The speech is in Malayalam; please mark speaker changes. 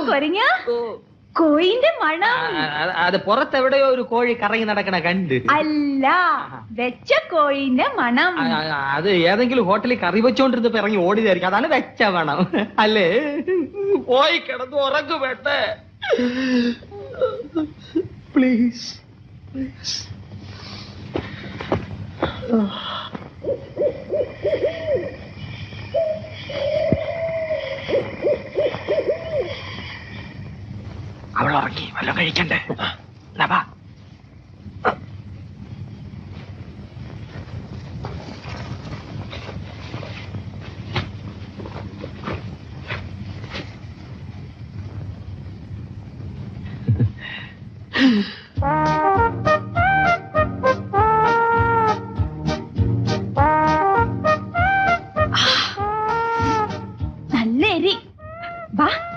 Speaker 1: കൊരങ്ങ കോയിന്റെ മണം.
Speaker 2: അത് പുറത്തെവിടെയോ ഒരു കോഴി കറങ്ങി നടക്കണ കണ്ട്.
Speaker 1: അല്ല, വെച്ച കോഴിന്റെ മണം.
Speaker 2: അത് ഏതെങ്കിലും ഹോട്ടലിൽ കറി വെച്ചോണ്ടിരുന്നപ്പോ ഇറങ്ങി ഓടിയതായിരിക്കും. അതാണ് വെച്ച മണം അല്ലേ? പോയി കിടന്ന് ഉറങ്ങു വേണ്ടേ? പ്ലീസ്. അവൾ ഉറങ്ങി, വല്ലതും കഴിക്കണ്ടേ? നവാ